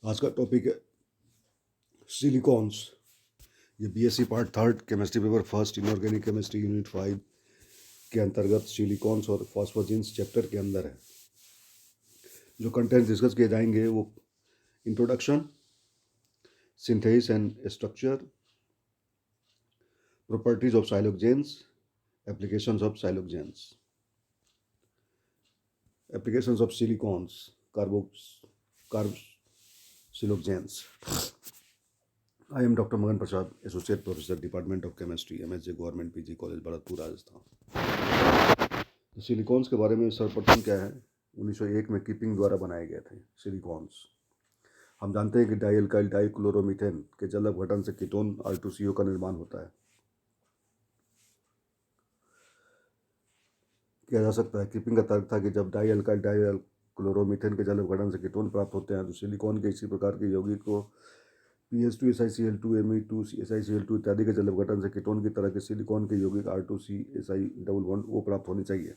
आज का टॉपिक है सिलिकॉन्स। ये BSc part third chemistry paper first inorganic chemistry unit 5 के अंतर्गत सिलिकॉन्स और फॉस्फोजिन्स चैप्टर के अंदर है। जो कंटेंट डिस्कस किए जाएंगे वो introduction, synthesis and structure, properties of siloxanes, applications of siloxanes, applications of silicones, carbosiloxanes. I am doctor Magan Prasad, associate professor, department of chemistry, MSJ, government PG college, Bharatpur, Rajasthan. तो सिलिकॉन्स के बारे में सर्वप्रथम क्या है, 1901 में कीपिंग द्वारा बनाए गए थे सिलिकॉन्स। हम जानते हैं कि डाइअल्काइल डाइक्लोरोमीथेन के जल अपघटन से कीटोन R2CO का निर्माण होता है। किया जा सकता है। कीपिंग का तर्क था कि जब डाइअल्काइल डाइक्लोरोमीथेन के जल अपघटन से कीटोन प्राप्त होते हैं तो सिलिकॉन के इसी प्रकार के यौगिक को PH2 SiCl2 Me2 SiCl2 इत्यादि के जल अपघटन से कीटोन की तरह के सिलिकॉन के यौगिक R2C Si डबल बॉन्ड वो प्राप्त होने चाहिए।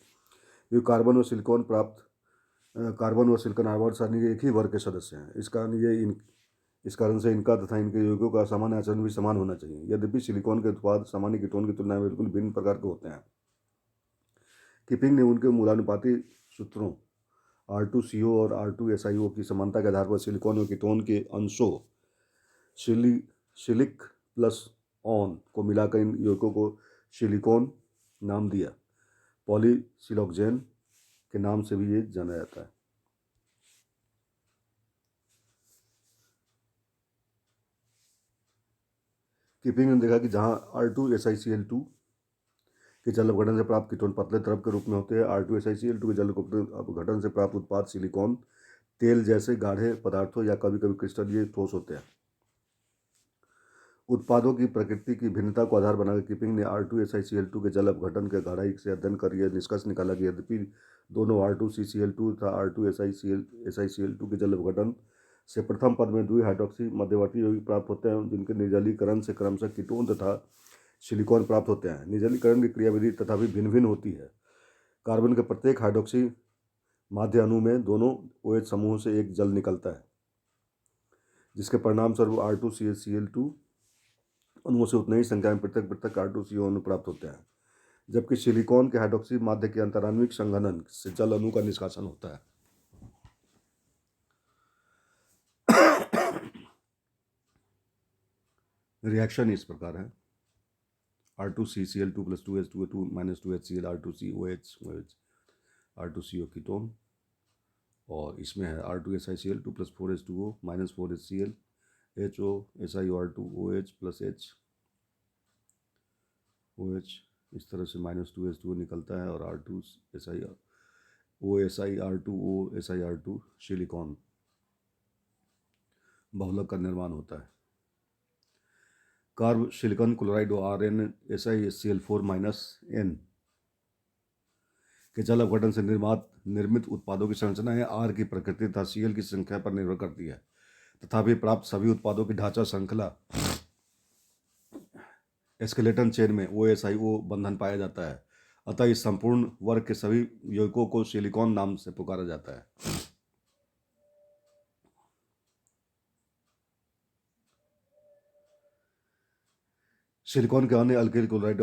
ये कार्बन और सिलिकॉन कार्बन और सिलिकॉन आवर्त एक ही वर्ग के सदस्य हैं। इस कारण से इनका तथा इनके यौगिकों का सामान्य आचरण भी समान होना चाहिए। यद्यपि सिलिकॉन के उत्पाद सामान्य कीटोन की तुलना में बिल्कुल भिन्न प्रकार के होते हैं। कीपिंग ने उनके मूलानुपाती सूत्रों R2CO और R2SiO की समानता के आधार पर सिलिकॉन और कीटोन के अंशों सिलिक प्लस ऑन को मिलाकर इन यौगिकों को सिलिकॉन नाम दिया। पॉलीसिलॉक्सेन के नाम से भी ये जाना जाता है। कीपिंग ने देखा कि जहाँ R2SiCl2 के जल अपघटन से प्राप्त कीटोन पतले द्रव के रूप में होते हैं, R2SiCl2 के जल अपघटन से प्राप्त उत्पाद सिलिकॉन तेल जैसे गाढ़े पदार्थों या कभी कभी क्रिस्टलीय ठोस होते हैं। उत्पादों की प्रकृति की भिन्नता को आधार बनाकर कीपिंग ने R2SiCl2 के जल अपघटन के गहराई से अध्ययन कर यह निष्कर्ष निकाला कि यद्यपि दोनों R2CCl2 तथा R2SiCl2 के जल अपघटन से प्रथम पद में द्वि हाइड्रोक्सी मध्यवर्ती यौगिक प्राप्त होते हैं, जिनके निर्जलीकरण से क्रमशः कीटोन तथा सिलिकॉन प्राप्त होते हैं। निर्जलीकरण की क्रियाविधि तथा भी भिन्न भिन्न होती है। कार्बन के प्रत्येक हाइड्रोक्सी माध्य अणु में दोनों OH समूह से एक जल निकलता है, जिसके परिणाम स्वरूप R2CCl2 अणुओं से उतनी ही संख्या में पृथक पृथक R2CO अणु प्राप्त होते हैं, जबकि सिलिकॉन के हाइड्रोक्सी माध्य के अंतराण्विक संघनन से जल अणु का निष्कासन होता है। रिएक्शन इस प्रकार है। R2CCl2 + 2H2O2 - 2HCl R2COH R2CO ketone, और इसमें है R2SiCl2 + 4H2O - 4HCl HO SiO2OH + H OH, इस तरह से -2H2O निकलता है और R2SiO SiR2 सिलिकॉन बहुलक का निर्माण होता है। कार्ब सिलिकॉन क्लोराइड और RnSiCl4 - के जल अपघटन से निर्मित उत्पादों की संरचना है R की प्रकृति तथा Cl की संख्या पर निर्भर करती है। तथापि प्राप्त सभी उत्पादों की ढांचा श्रृंखला एस्केलेटन चेन में OSiO बंधन पाया जाता है। अतः इस संपूर्ण वर्ग के सभी यौगिकों को सिलिकॉन नाम से पुकारा जाता है। सिलिकॉन के अन्य अल्किल क्लोराइड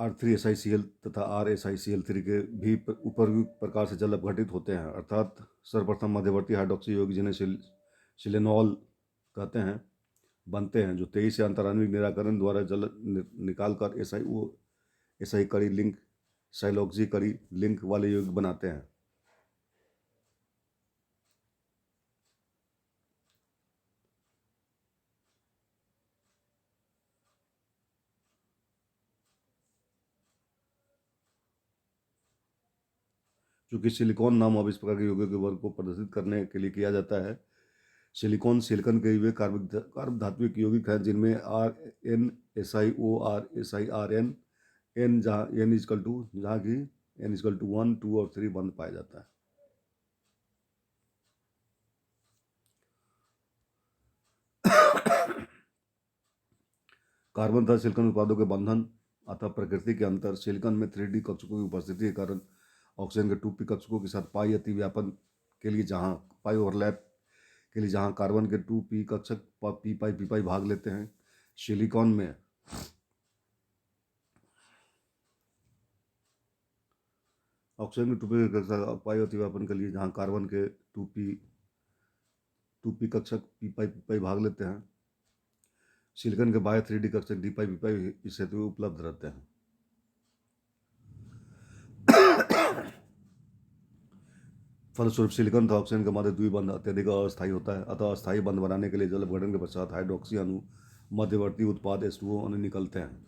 R3SiCl तथा RSiCl3 के भी उपयुक्त प्रकार से जल अपघटित होते हैं, अर्थात सर्वप्रथम मध्यवर्ती हाइड्रोक्सी यौगिक जिन्हें सिलेनॉल कहते हैं बनते हैं, जो 23 अंतराण्विक निराकरण द्वारा जल निकालकर SI कड़ी लिंक साइलॉक्सी कड़ी लिंक वाले यौगिक बनाते हैं। चूंकि सिलिकॉन नाम अब इस प्रकार के यौगिकों के वर्ग को प्रदर्शित करने के लिए किया जाता है। सिलिकॉन के वे कार्ब धात्विक यौगिक हैं जिनमें RnSiO RsiRn N जहाँ N = 2 जहाँ की N = 1, 2 और 3 बंद पाया जाता है। कार्बन तथा सिलिकॉन उत्पादों के बंधन अतः प्रकृति के अंतर। सिलिकॉन में 3D कक्षकों की उपस्थिति के कारण ऑक्सीजन के 2p कक्षकों के साथ पाई अतिव्यापन के लिए जहाँ पाई ओवरलैप के लिए जहाँ कार्बन के 2p कक्षक पी पाई भाग लेते हैं। सिलिकॉन में ऑक्सीजन की 2p कक्षक पाई होती है अपन के लिए जहाँ कार्बन के 2p कक्षक पी पाई भाग लेते हैं। सिलिकॉन के बाह्य 3d कक्षक डी पाई इस हेतु उपलब्ध रहते हैं। फलस्वरूप सिलिकॉन तथा ऑक्सीजन का मध्य द्विबंध अत्यधिक अस्थायी होता है। अतः अस्थायी बंध बनाने के लिए जल अपघटन के पश्चात हाइड्रोक्सी अणु मध्यवर्ती उत्पाद H2O अणु निकलते हैं।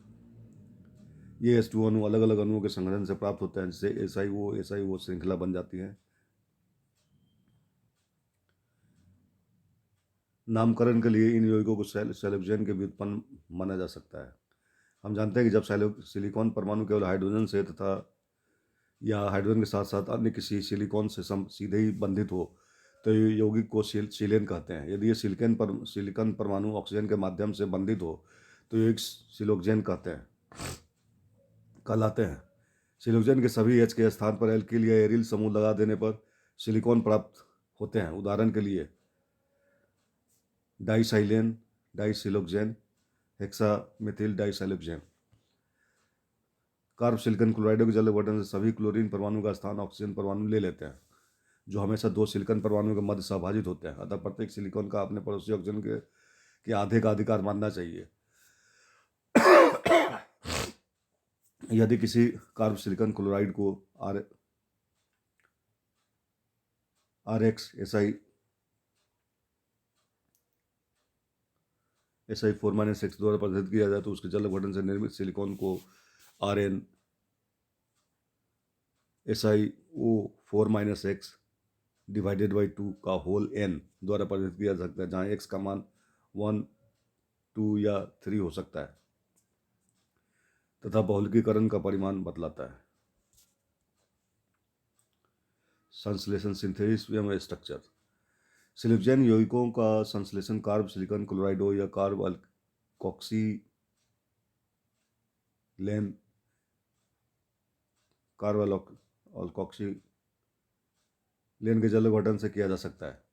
ये H2O अणु अलग अलग अणुओं के संघटन से प्राप्त होते हैं, जिससे SiO श्रृंखला बन जाती है। नामकरण के लिए इन यौगिकों को सिलोक्सेन के व्युत्पन्न माना जा सकता है। हम जानते हैं कि जब सिलिकॉन परमाणु केवल हाइड्रोजन से तथा या हाइड्रोजन के साथ साथ अन्य किसी सिलिकॉन से सीधे ही बंधित हो तो यौगिक को सिलेन कहते हैं। यदि ये सिलिकॉन परमाणु ऑक्सीजन के माध्यम से बंधित हो तो यौगिक सिलोक्सेन कहलाते हैं। सिलोक्सेन के सभी H के स्थान पर एल्किल या एरिल समूह लगा देने पर सिलिकॉन प्राप्त होते हैं। उदाहरण के लिए डाइसाइलेन, डाइसिलोक्सेन, हेक्सामेथिल डाइसिलोक्सेन। कार्ब सिलिकॉन क्लोराइडों के जल अपघटन से सभी क्लोरीन परमाणु का स्थान ऑक्सीजन परमाणु ले लेते हैं, जो हमेशा 2 सिलिकॉन परमाणुओं के मध्य सहभाजित होते हैं। अतः प्रत्येक सिलिकॉन का अपने पड़ोसी ऑक्सीजन के आधे का अधिकार मानना चाहिए। यदि किसी कार्ब सिलिकॉन क्लोराइड को SI4-X द्वारा प्रदर्शित किया जाए तो उसके जल अपघटन से निर्मित सिलिकॉन को Rn SiO4-X डिवाइडेड बाई 2 का होल n द्वारा प्रदर्शित किया जा सकता है, जहाँ x का मान 1, 2 या 3 हो सकता है तथा बहुलकीकरण का परिमाण बतलाता है। संश्लेषण, सिंथेसिस एवं स्ट्रक्चर। सिलिकॉन यौगिकों का संश्लेषण कार्ब सिलिकॉन क्लोराइडो या कार्ब अल्कोक्सिलेन के जल अपघटन से किया जा सकता है।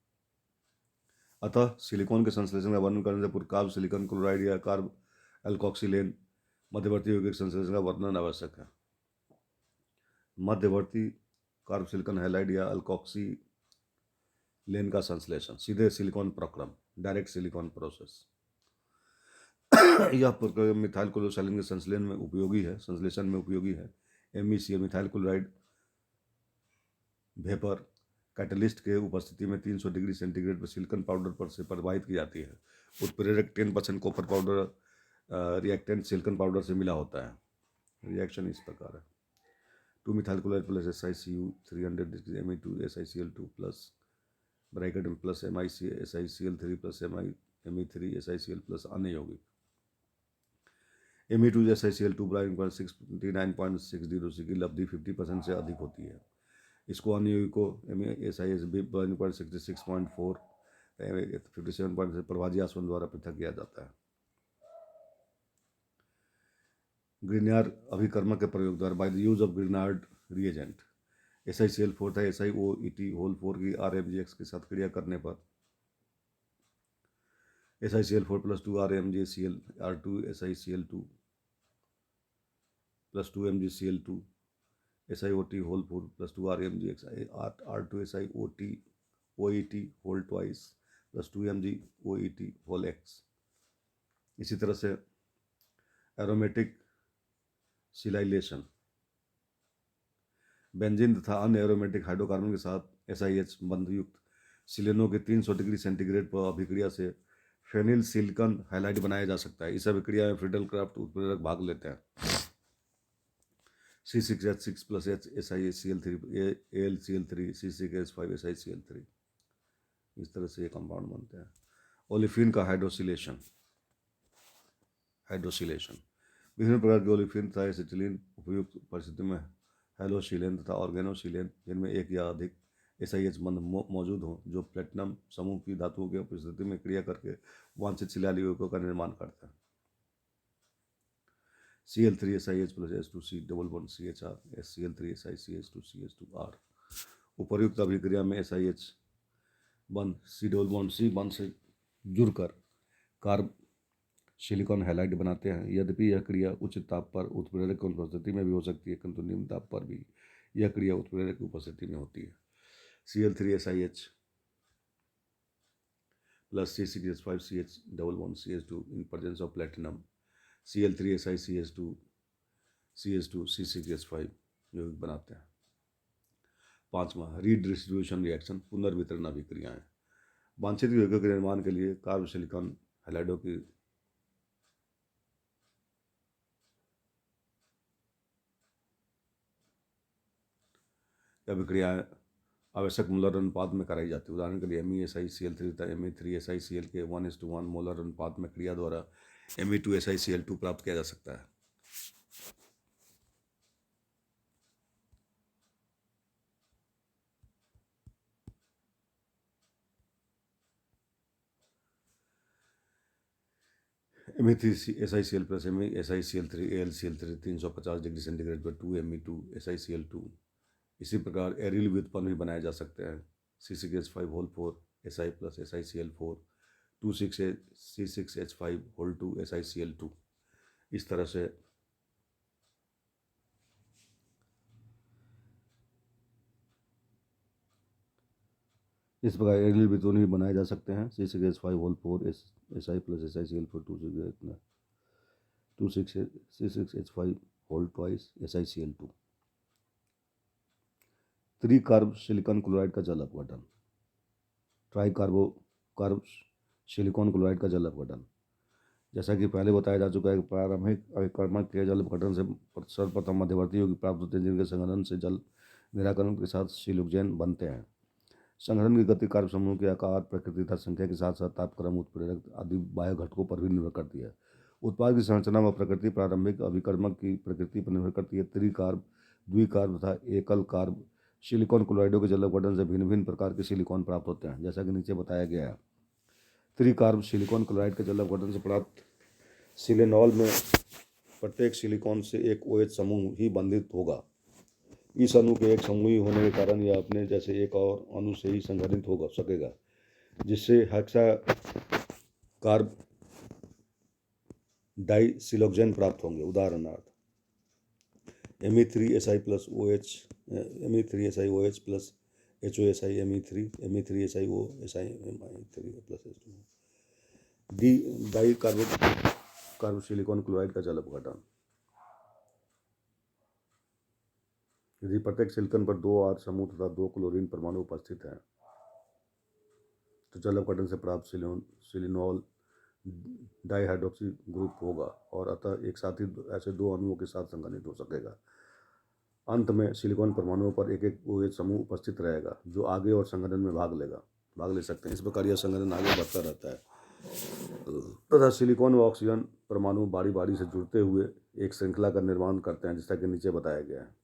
अतः सिलिकॉन के संश्लेषण का वर्णन करने से पूर्व कार्ब सिलिकॉन क्लोराइड या कार्ब अल्कोक्सिलेन मध्यवर्ती यौगिक संश्लेषण का वर्णन आवश्यक है। मध्यवर्ती कार्ब सिलिकॉन हैलाइड या अल्कोक्सिलेन का संश्लेषण, सीधे सिलिकॉन प्रक्रम, डायरेक्ट सिलिकॉन प्रोसेस। यह प्रक्रिया मिथाइल क्लोरोसिलिन के संश्लेषण में उपयोगी है। MECl methyl chloride vapour catalyst के उपस्थिति में 300 डिग्री सेंटीग्रेड पर सिलिकॉन पाउडर पर से प्रवाहित की जाती है। उत्प्रेरक 10% copper powder reactant silicon powder से मिला होता है। रिएक्शन इस प्रकार है: 2 methyl chloride plus SiCu 300 degree Me2SiCl2 plus bracket में plus MiSiCl3 plus Me3SiCl plus अन्य यौगिक। Me2SiCl2 69.60 की लब्धि 50% से अधिक होती है। इसको अन्य यौगिकों SiSb 66.4 57 से प्रभाजी आसवन द्वारा पृथक किया जाता है। ग्रिग्नार्ड अभिकर्मक के प्रयोग द्वारा by the use of Grignard reagent SiCl4 था SiOET4 की RMgX के साथ क्रिया करने पर SiCl4 + 2 RMgCl R2 SiCl2 + 2 MgCl2 SiOT4 + 2 RMgX R2 SiOET whole twice + 2 MgOET whole x। इसी तरह से एरोमेटिक सिलाइलेशन, बेंजीन तथा अन्य एरोमेटिक हाइड्रोकार्बन के साथ SiH बंधयुक्त सिलेनों के 300 डिग्री सेंटीग्रेड पर अभिक्रिया से फेनिल सिलिकॉन हैलाइड बनाया जा सकता है। इस अभिक्रिया में फ्रीडल-क्राफ्ट उत्प्रेरक भाग लेते हैं। C6H6 + H SiCl3 AlCl3 C6H5 SiCl3। इस तरह से ये कंपाउंड बनते हैं। ओलिफिन का हाइड्रोसिलेशन विभिन्न प्रकार के ओलिफिन तथा एसिटिलीन उपयुक्त परिस्थिति में हैलोसिलेन तथा ऑर्गेनोसिलेन, जिनमें एक या अधिक SiH बंध मौजूद हो, जो प्लेटिनम समूह की धातुओं की उपस्थिति में क्रिया करके वांछित शिलालेख यौगिकों का निर्माण करता है। Cl3 SiH + H2C double bond CHR SCl3 SiCH2CH2R। उपर्युक्त अभिक्रिया में SiH बंध सी डबल बॉन्ड सी बंध से जुड़कर कार्ब सिलिकॉन हैलाइड बनाते हैं। यद्यपि यह क्रिया उच्च ताप पर उत्प्रेरक की उपस्थिति में भी हो सकती है, किंतु निम्न ताप पर भी यह क्रिया उत्प्रेरक की उपस्थिति में होती है। Cl3SiH plus C6H5CH double bond CH2 in presence of platinum Cl3SiCH2 CH2 C6H5 यौगिक बनाते हैं। पांचवा रीडिस्ट्रीब्यूशन रिएक्शन पुनर्वितरण अभिक्रियाएं। वांछित यौगिकों के निर्माण के लिए कार्ब सिलिकॉन हैलाइडों की अभिक्रियाएं आवश्यक मोलर अनुपात में कराई जाती है। उदाहरण के लिए MEsICl3 तथा Me3SiCl के 1:1 मोलर अनुपात में क्रिया द्वारा Me2SiCl2 प्राप्त किया जा सकता है। Me3SiCl plus MEsICl3 AlCl3 350 degree centigrade पर 2Me2SiCl2। इसी प्रकार एरिल व्युत्पन्न भी बनाए जा सकते हैं। C6H5 whole 4 Si plus SiCl4 C6H5 whole 2 SiCl2। इस तरह से इस प्रकार एरिल व्युत्पन्न भी बनाए जा सकते हैं। C6H5 whole 4 Si plus SiCl4 C6H5 whole twice SiCl2। त्रिकार्ब सिलिकॉन क्लोराइड का जल अपघटन। कार्ब सिलिकॉन क्लोराइड का जल अपघटन। जैसा कि पहले बताया जा चुका है, प्रारंभिक अभिकर्मक के जल अपघटन से सर्वप्रथम मध्यवर्ती यौगिक प्राप्त होते हैं, जिनके संघनन से जल निराकरण के साथ सिलोक्सेन बनते हैं। संघनन की गति कार्ब समूह के आकार, प्रकृति तथा संख्या के साथ साथ तापक्रम, उत्प्रेरक आदि बाह्य घटकों पर भी निर्भर करती है। उत्पाद की संरचना व प्रकृति प्रारंभिक अभिकर्मक की प्रकृति पर निर्भर करती है। त्रिकार्ब, द्विकार्ब तथा एकल कार्ब सिलिकॉन क्लोराइडों के जल अपघटन से भिन्न भिन्न प्रकार के सिलिकॉन प्राप्त होते हैं, जैसा कि नीचे बताया गया है। त्रिकार्ब सिलिकॉन क्लोराइड के जल अपघटन से प्राप्त सिलेनॉल में प्रत्येक सिलिकॉन से एक OH समूह ही बंधित होगा। इस अणु के एक समूही होने के कारण यह अपने जैसे एक और अणु से ही संघनित हो सकेगा, जिससे हेक्सा कार्ब डाइसिलोक्सेन प्राप्त होंगे। उदाहरणार्थ Me3Si plus OH Me3SiOH plus HOSi Me3SiO plus डी डाई कार्ब सिलिकॉन क्लोराइड का जल अपघटन। यदि प्रत्येक सिलिकॉन पर 2 R समूह तथा 2 क्लोरीन परमाणु उपस्थित हैं, तो जल अपघटन से प्राप्त सिलिनॉल डाइहाइड्रोक्सी ग्रुप होगा और अतः एक साथ ही ऐसे 2 अणुओं के साथ संघनित हो सकेगा। अंत में सिलिकॉन परमाणुओं पर एक एक OH समूह उपस्थित रहेगा, जो आगे और संघनन में भाग ले सकते हैं। इस प्रकार यह संघनन आगे बढ़ता रहता है तथा सिलिकॉन व ऑक्सीजन परमाणु बारी बारी से जुड़ते हुए एक श्रृंखला का निर्माण करते हैं, जैसा कि नीचे बताया गया है।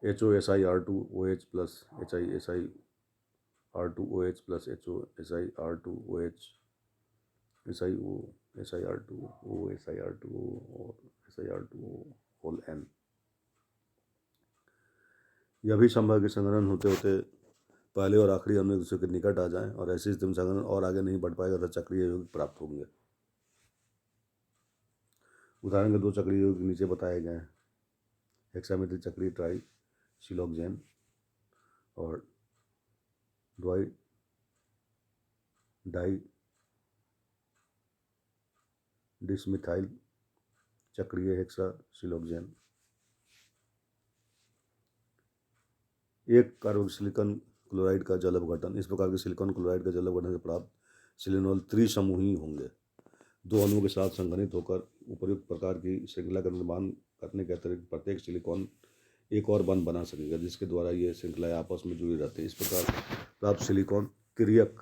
HOSiR2OH plus HiSiR2OH plus HOSiR2OH SiO SiR2O और SiR2O होल N। यह भी संभव है कि संघनन होते होते पहले और आखिरी अणु एक दूसरे के निकट आ जाएं और ऐसी स्थिति में संघनन और आगे नहीं बढ़ पाएगा तथा चक्रीय यौगिक प्राप्त होंगे। उदाहरण के 2 चक्रीय यौगिक नीचे बताए गए हैं। हेक्सामेथिल चक्रीय ट्राई सिलोक्सेन और डाई डिसमिथाइल चक्रीय हेक्सा सिलोक्सेन। एक कार्बोक्सिलिकॉन क्लोराइड का जल अपघटन। इस प्रकार के सिलिकॉन क्लोराइड का जल अपघटन से प्राप्त सिलिनॉल त्रिसमूही होंगे। 2 अणुओं के साथ संघनित होकर उपयुक्त प्रकार की श्रृंखला का निर्माण करने के अतिरिक्त प्रत्येक सिलिकॉन एक और बंध बना सकेगा, जिसके द्वारा ये श्रृंखलाएं आपस में जुड़ी रहती है। इस प्रकार प्राप्त सिलिकॉन तिर्यक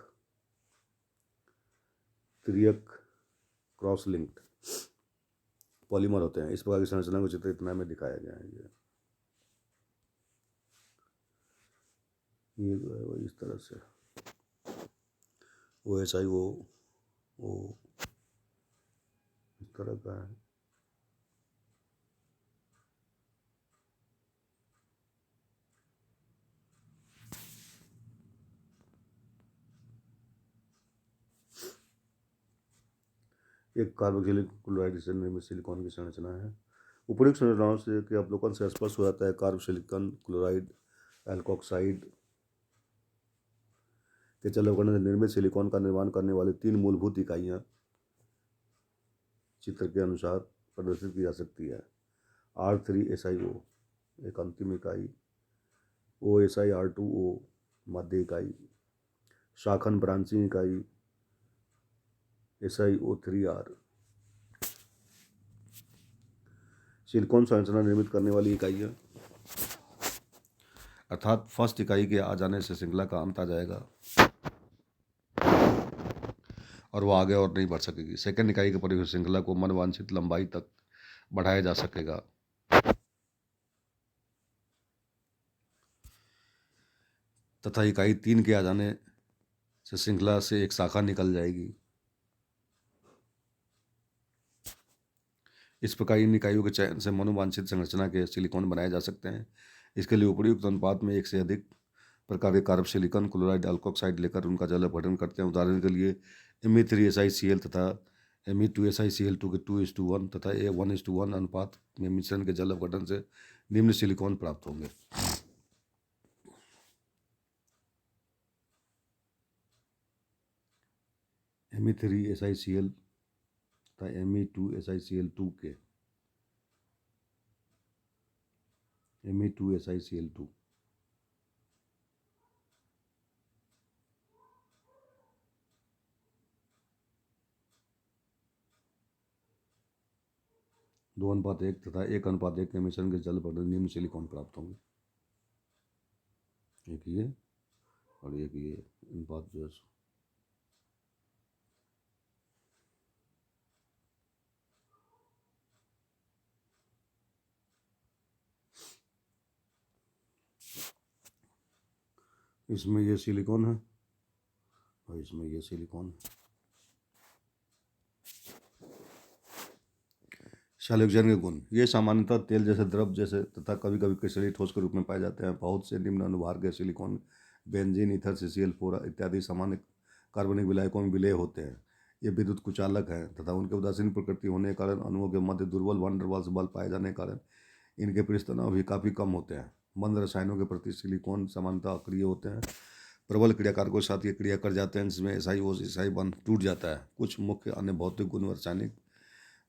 क्रॉस लिंक्ड पॉलीमर होते हैं। इस प्रकार की संरचना को चित्र इतना में दिखाया गया है। ये जो है वो इस तरह से OSiO इस तरह का है। एक कार्बोक्सिलिक क्लोराइड से निर्मित सिलिकॉन की संरचना है। उपयुक्त संरचनाओं से के अवलोकन से स्पष्ट हो जाता है कार्बोसिलिकॉन क्लोराइड एल्कोक्साइड के जल अवकरण से निर्मित सिलिकॉन का निर्माण करने वाली तीन मूलभूत इकाइयाँ चित्र के अनुसार प्रदर्शित की जा सकती है। R3SiO एक अंतिम इकाई, OSiR2O मध्य इकाई, शाखन ब्रांचिंग इकाई SiO3R। सिलिकॉन संरचना निर्मित करने वाली इकाइयाँ अर्थात फर्स्ट इकाई के आ जाने से श्रृंखला का अंत आ जाएगा और वो आगे और नहीं बढ़ सकेगी। सेकंड इकाई के प्रयोग से श्रृंखला को मनवांछित लंबाई तक बढ़ाया जा सकेगा। तथा इकाई 3 के आ जाने से श्रृंखला से एक शाखा निकल जाएगी। इस प्रकार इन इकाइयों के चयन से मनोवांछित संरचना के सिलिकॉन बनाए जा सकते हैं। इसके लिए उपयुक्त अनुपात में एक से अधिक प्रकार के कार्बोसिलिकॉन क्लोराइड अल्कोक्साइड लेकर उनका जल अपघटन करते हैं। उदाहरण के लिए Me3SiCl तथा Me2SiCl2 के 2:1 तथा 1:1 अनुपात में मिश्रण के जल अपघटन से निम्न सिलिकॉन प्राप्त होंगे। Me3SiCl तथा Me2SiCl2 के Me2SiCl2 2:1 तथा 1:1 के मिश्रण के जल अपघटन निम्न सिलिकॉन प्राप्त होंगे। एक ये और एक ये अनुपात जो है इसमें ये सिलिकॉन है और इसमें ये सिलिकॉन है। क्षारोजन के गुण ये सामान्यतः तेल जैसे द्रव जैसे तथा कभी कभी क्रिस्टलीय ठोस के रूप में पाए जाते हैं। बहुत से निम्न अनुभार के सिलिकॉन बेंजीन ईथर CCl4 इत्यादि सामान्य कार्बनिक विलायकों में विलय होते हैं। ये विद्युत कुचालक हैं तथा उनके उदासीन प्रकृति होने के कारण अणुओं के मध्य दुर्बल वैन डर वाल्स बल पाए जाने के कारण इनके पृष्ठ तनाव भी काफ़ी कम होते हैं। मंद रसायनों के प्रति सिलिकॉन सामान्यतः अक्रिय होते हैं। प्रबल क्रियाकारकों के साथ ये क्रिया कर जाते हैं जिसमें SiO SI बंध टूट जाता है। कुछ मुख्य अन्य भौतिक गुण रासायनिक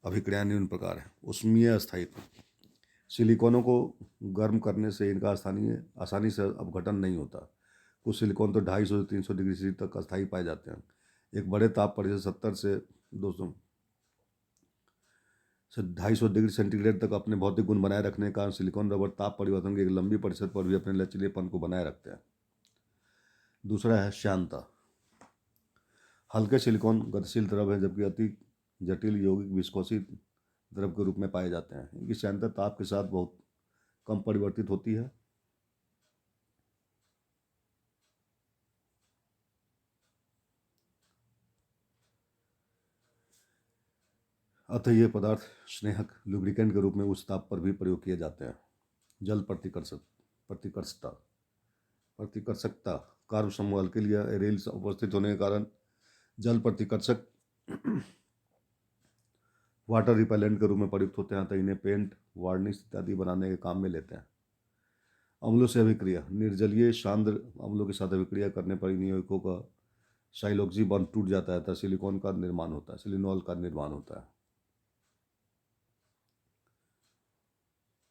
अभिक्रिया निम्न प्रकार है। उष्मीय स्थायित्व सिलिकॉनों को गर्म करने से इनका आसानी से अपघटन नहीं होता। कुछ सिलिकॉन तो 250 से 300 डिग्री सेल्सियस तक अस्थायी पाए जाते हैं। एक बड़े ताप पर जैसे 70 से 200 से 250 डिग्री सेंटीग्रेड तक अपने भौतिक गुण बनाए रखने के कारण सिलिकॉन रबर ताप परिवर्तन के एक लंबी परिषद पर भी अपने लचीलेपन को बनाए रखते हैं। दूसरा है श्यानता। हल्के सिलिकॉन गतिशील द्रव है जबकि अति जटिल यौगिक विस्कोसी द्रव के रूप में पाए जाते हैं। इनकी श्यानता ताप के साथ बहुत कम परिवर्तित होती है। अतः ये पदार्थ स्नेहक लुब्रिकेंट के रूप में उच्च ताप पर भी प्रयोग किए जाते हैं। जल प्रतिकर्षकता कार्ब समूह अल्किल या एरेल्स उपस्थित होने के कारण जल प्रतिकर्षक वाटर रिपेलेंट के रूप में प्रयुक्त होते हैं। अतः इन्हें पेंट वार्निश इत्यादि बनाने के काम में लेते हैं। अम्लों से अभिक्रिया निर्जलीय सांद्र अम्लों के साथ अभिक्रिया करने पर इन यौगिकों का साइलोक्सी बॉन्ड टूट जाता है तथा सिलिकॉन का निर्माण होता है, सिलिनॉल का निर्माण होता है।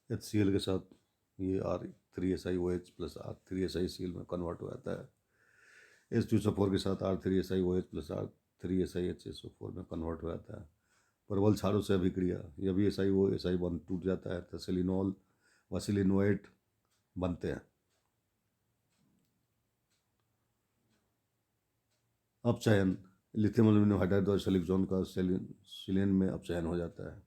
HCl के साथ ये R3SiOH प्लस R3SiCl में कन्वर्ट हो जाता है। H2SO4 के साथ R3SiOH प्लस R3SiHSO4 में कन्वर्ट हो जाता है। प्रबल क्षारों से अभिक्रिया यह भी SiO बंध टूट जाता है तथा सिलिनॉल व सिलिनोएट बनते हैं। अपचयन लिथियम एल्यूमिनियम हाइड्राइड और सिलिकॉन का सिलिन में अपचयन हो जाता है।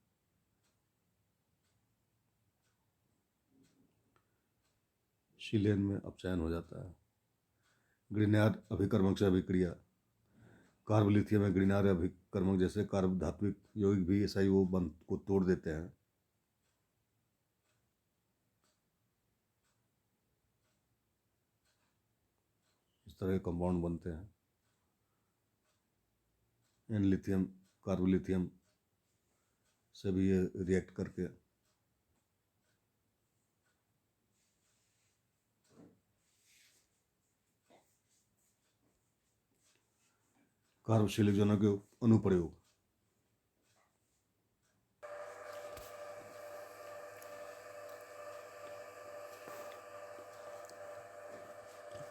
शिलेन में अपचयन हो जाता है। ग्रिनार्ड अभिकर्मक से अभिक्रिया कार्ब लिथियम में ग्रिनार्ड अभिकर्मक जैसे कार्ब धात्विक यौगिक भी SiO बंध को तोड़ देते हैं। इस तरह के कंपाउंड बनते हैं। एन लिथियम कार्बोलिथियम से भी ये रिएक्ट करके कार्बोक्सिलिक जोनों के अनुप्रयोग।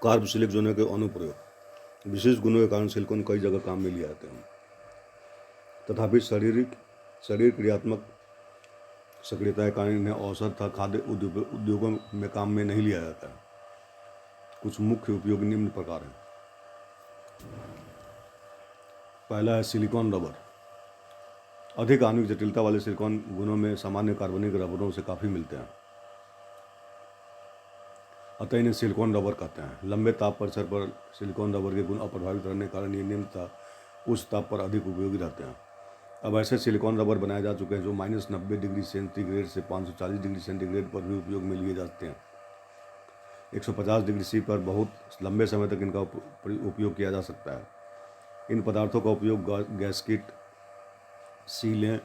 कार्बोक्सिलिक जोनों के अनुप्रयोग। विशेष गुणों के कारण सिलिकॉन कई जगह काम में लिए जाते हैं, तथापि शरीर क्रियात्मक सक्रियता के कारण इन्हें औषध तथा खाद्य उद्योगों में काम में नहीं लिया जाता है। कुछ मुख्य उपयोग निम्न प्रकार हैं। पहला है सिलिकॉन रबर। अधिक आणविक जटिलता वाले सिलिकॉन गुणों में सामान्य कार्बनिक रबरों से काफ़ी मिलते हैं, अतः इन्हें सिलिकॉन रबर कहते हैं। लंबे ताप परिसर पर सिलिकॉन रबर के गुण अप्रभावित रहने के कारण ये निम्न तथा उच्च ताप पर अधिक उपयोगी रहते हैं। अब ऐसे सिलिकॉन रबर बनाए जा चुके हैं जो -90 डिग्री सेंटीग्रेड से 540 डिग्री सेंटीग्रेड पर भी उपयोग में लिए जाते हैं। 150 डिग्री सी पर बहुत लंबे समय तक इनका उपयोग किया जा सकता है। इन पदार्थों का उपयोग गैस्किट, सीलें,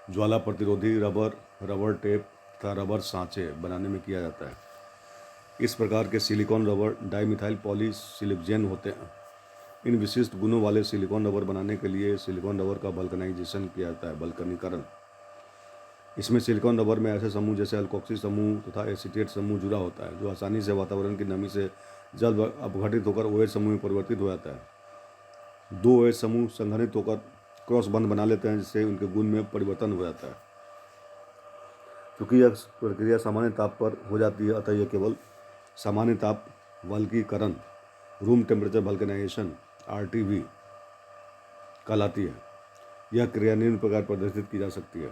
ज्वाला प्रतिरोधी रबर, रबर टेप तथा रबर सांचे बनाने में किया जाता है। इस प्रकार के सिलिकॉन रबर डाइमिथाइल पॉलीसिलिकॉन होते हैं। इन विशिष्ट गुणों वाले सिलिकॉन रबर बनाने के लिए सिलिकॉन रबर का वल्कनाइजेशन किया जाता है, वल्कनीकरण। इसमें सिलिकॉन रबर में ऐसे समूह जैसे अल्कोक्सी समूह तथा एसीटेट समूह जुड़ा होता है, जो आसानी से वातावरण की नमी से जल्द अपघटित होकर OH समूह में परिवर्तित हो जाता है। 2 OH समूह संघनित होकर क्रॉस बंध बना लेते हैं, जिससे उनके गुण में परिवर्तन हो जाता है। क्योंकि यह प्रक्रिया सामान्य ताप पर हो जाती है, अतः यह केवल सामान्य ताप वल्कीकरण, रूम टेम्परेचर वल्कनाइजेशन, RTV कहलाती है। यह क्रिया निम्न प्रकार प्रदर्शित की जा सकती है।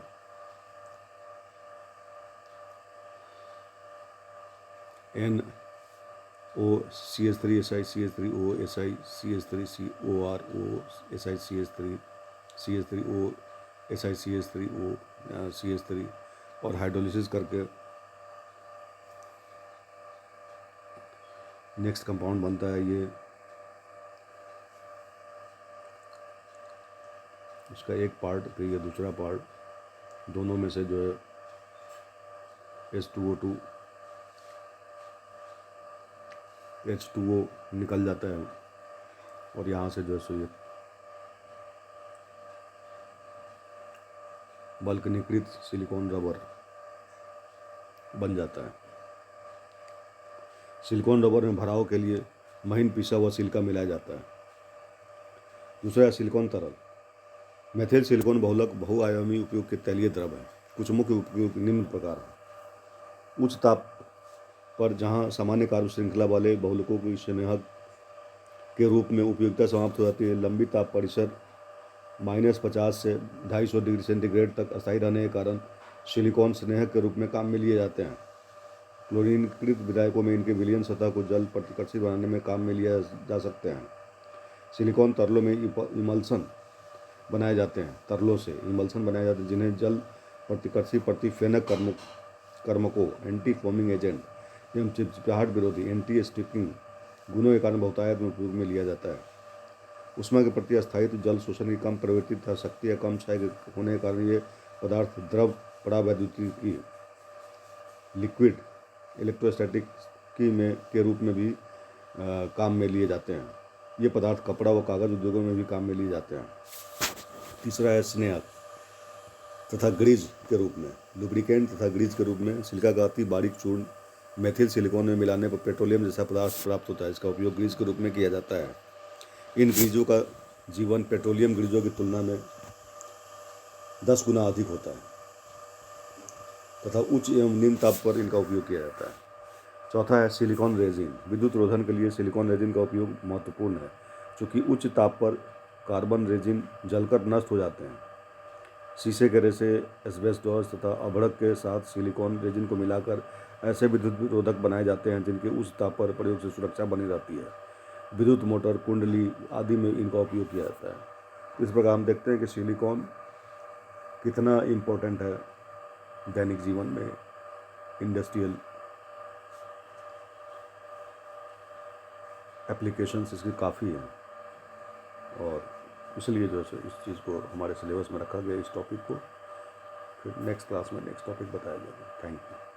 NOCH3 SiCH3O SiCH3CORO SiCH3 CH3O SiCH3O CH3 और हाइड्रोलिसिस करके नेक्स्ट कंपाउंड बनता है। ये इसका एक पार्ट फिर ये दूसरा पार्ट, दोनों में से जो है H2O2 H2O निकल जाता है और यहाँ से जो है सो ये वल्कनीकृत सिलिकॉन रबर बन जाता है। सिलिकॉन रबर में भराव के लिए महीन पिसा हुआ सिलिका मिलाया जाता है। दूसरा है सिलिकॉन तरल। मेथिल सिलिकॉन बहुलक बहुआयामी उपयोग के तैलीय द्रव है। कुछ मुख्य उपयोग निम्न प्रकार हैं। उच्च ताप पर जहां सामान्य कार्ब श्रृंखला वाले बहुलकों की स्नेहक के रूप में उपयोगिता समाप्त हो जाती है, लंबी ताप परिसर -50 से 250 डिग्री सेंटीग्रेड तक अस्थायी रहने के कारण सिलिकॉन स्नेहक के रूप में काम में लिए जाते हैं। क्लोरीनकृत विधायकों में इनके विलयन सतह को जल प्रतिकर्षित बनाने में काम में लिया जा सकते हैं। सिलिकॉन तरलों में इमल्सन बनाए जाते हैं। तरलों से इमल्सन बनाए जाते हैं जिन्हें जल प्रतिकर्षी प्रतिफेनक कर्मकों, एंटी फोमिंग एजेंट एवं चिपचिपाहट विरोधी एंटी स्टिकिंग गुणों के कारण बहुतायत में उपयोग में लिया जाता है। ऊष्मा के प्रति अस्थायित्व, जल शोषण की कम प्रवृत्ति तथा शक्ति या कम क्षय होने के कारण ये पदार्थ द्रव परावैद्युतिकी लिक्विड इलेक्ट्रोस्टैटिक के रूप में भी काम में लिए जाते हैं। ये पदार्थ कपड़ा व कागज उद्योगों में भी काम में लिए जाते हैं। तीसरा है स्नेहक तथा ग्रीज के रूप में। लुब्रिकेंट तथा ग्रीज के रूप में सिलिका का अति बारीक चूर्ण मेथिल सिलिकॉन में मिलाने पर पेट्रोलियम जैसा पदार्थ प्राप्त होता है। इसका उपयोग ग्रीज के रूप में किया जाता है। इन ग्रीजों का जीवन पेट्रोलियम ग्रीजों की तुलना में 10 गुना अधिक होता है तथा उच्च एवं निम्न ताप पर इनका उपयोग किया जाता है। चौथा है सिलिकॉन रेजिन। विद्युत रोधन के लिए सिलिकॉन रेजिन का उपयोग महत्वपूर्ण है, क्योंकि उच्च ताप पर कार्बन रेजिन जलकर नष्ट हो जाते हैं। शीशे के रेसे, एस्बेस्टॉस तथा अभड़क के साथ सिलिकॉन रेजिन को मिलाकर ऐसे विद्युत रोधक बनाए जाते हैं जिनके उच्च ताप पर प्रयोग से सुरक्षा बनी रहती है। विद्युत मोटर, कुंडली आदि में इनका उपयोग किया जाता है। इस प्रकार हम देखते हैं कि सिलिकॉन कितना इम्पोर्टेंट है दैनिक जीवन में, इंडस्ट्रियल एप्लीकेशंस इसकी काफ़ी हैं और इसलिए जो है इस चीज़ को हमारे सिलेबस में रखा गया, इस टॉपिक को। फिर नेक्स्ट क्लास में नेक्स्ट टॉपिक बताया जाएगा। Thank you.